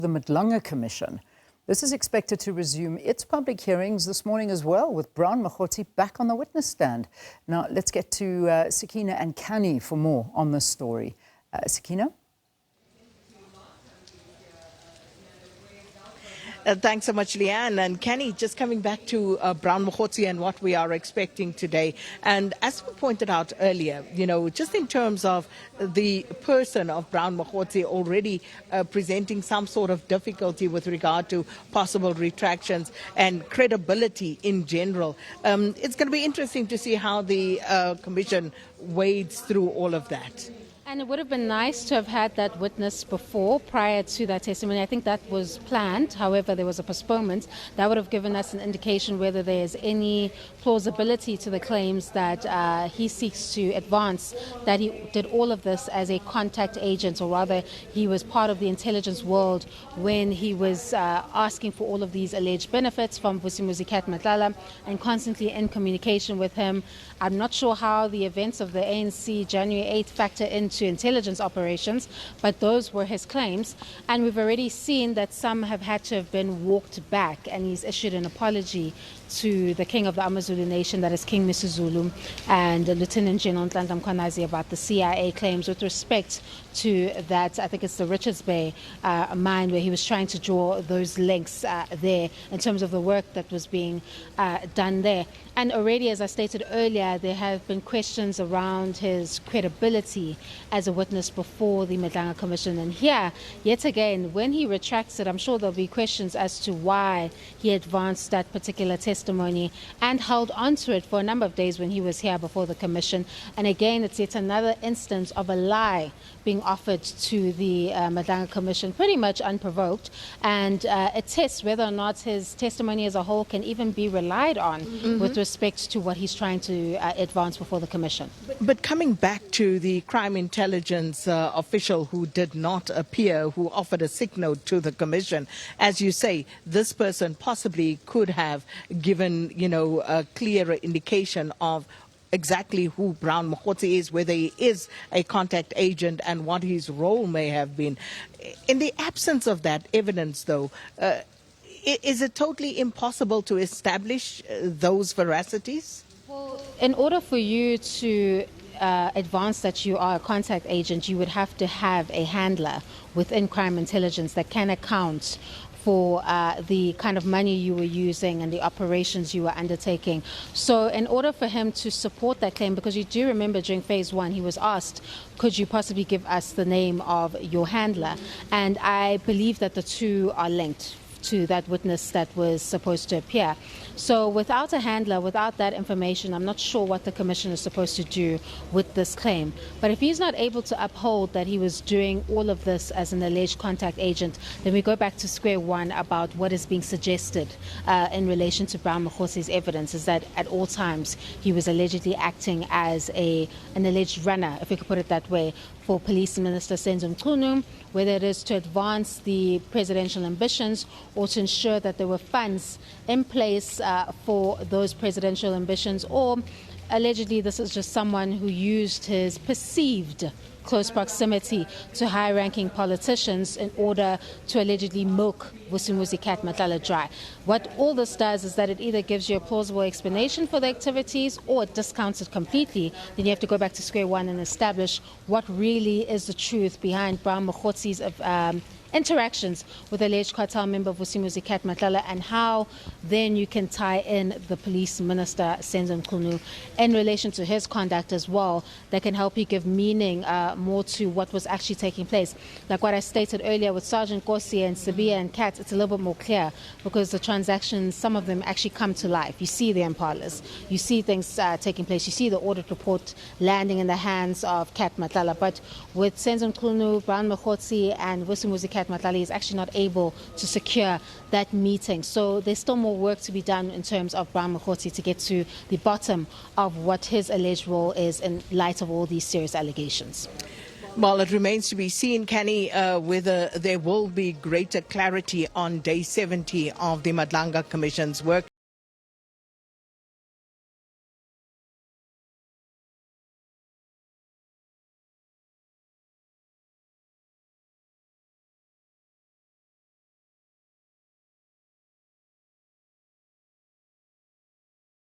the Madlanga Commission. This is expected to resume its public hearings this morning as well, with Brown Mogotsi back on the witness stand. Now, let's get to Sakina and Canny for more on this story. Sakina? Thanks so much, Leanne. And Canny, just coming back to Brown Mogotsi and what we are expecting today. And as we pointed out earlier, just in terms of the person of Brown Mogotsi already presenting some sort of difficulty with regard to possible retractions and credibility in general, it's going to be interesting to see how the Commission wades through all of that. And it would have been nice to have had that witness before, prior to that testimony. I think that was planned. However, there was a postponement. That would have given us an indication whether there's any plausibility to the claims that he seeks to advance, that he did all of this as a contact agent, or rather he was part of the intelligence world when he was asking for all of these alleged benefits from Vusimuzi Cat Matlala and constantly in communication with him. I'm not sure how the events of the ANC January 8th factor into intelligence operations, but those were his claims. And we've already seen that some have had to have been walked back, and he's issued an apology to the King of the Amazulu Nation, that is King Misuzulu, and Lieutenant General Nhlanhla Mkhwanazi about the CIA claims with respect to that. I think it's the Richards Bay mine where he was trying to draw those links there in terms of the work that was being done there. And already, as I stated earlier, there have been questions around his credibility as a witness before the Madlanga Commission. And here, yet again, when he retracts it, I'm sure there'll be questions as to why he advanced that particular testimony and held on to it for a number of days when he was here before the Commission. And again, it's yet another instance of a lie being offered to the Madlanga Commission, pretty much unprovoked. And it tests whether or not his testimony as a whole can even be relied on with respect to what he's trying to advance before the Commission. But coming back to the crime intelligence official who did not appear, who offered a sick note to the Commission, as you say, this person possibly could have given, a clearer indication of exactly who Brown Mogotsi is, whether he is a contact agent and what his role may have been. In the absence of that evidence, though, is it totally impossible to establish those veracities? Well, in order for you to advance that you are a contact agent, you would have to have a handler within crime intelligence that can account for the kind of money you were using and the operations you were undertaking. So in order for him to support that claim, because you do remember during phase 1 he was asked, could you possibly give us the name of your handler? And I believe that the two are linked to that witness that was supposed to appear. So without a handler, without that information, I'm not sure what the Commission is supposed to do with this claim. But if he's not able to uphold that he was doing all of this as an alleged contact agent, then we go back to square one about what is being suggested in relation to Brown Mogotsi's evidence, is that at all times he was allegedly acting as an alleged runner, if we could put it that way, for Police Minister Senzo Mchunu, whether it is to advance the presidential ambitions or to ensure that there were funds in place for those presidential ambitions, or allegedly this is just someone who used his perceived close proximity to high-ranking politicians in order to allegedly milk Vusimuzi Cat Matlala dry. What all this does is that it either gives you a plausible explanation for the activities or it discounts it completely. Then you have to go back to square one and establish what really is the truth behind Brown Mogotsi's interactions with alleged cartel member Vusimuzi Cat Matlala, and how then you can tie in the police minister Senzo Mchunu in relation to his conduct as well, that can help you give meaning more to what was actually taking place. Like what I stated earlier with Sergeant Kosi and Sabia and Kat, it's a little bit more clear because the transactions, some of them actually come to life. You see the impalas, you see things taking place, you see the audit report landing in the hands of Cat Matlala. But with Senzo Mchunu, Brown Mogotsi and Vusimuzi Cat Matlala is actually not able to secure that meeting. So there's still more work to be done in terms of Brown Mogotsi to get to the bottom of what his alleged role is in light of all these serious allegations. Well, it remains to be seen, Canny, whether there will be greater clarity on day 70 of the Madlanga Commission's work.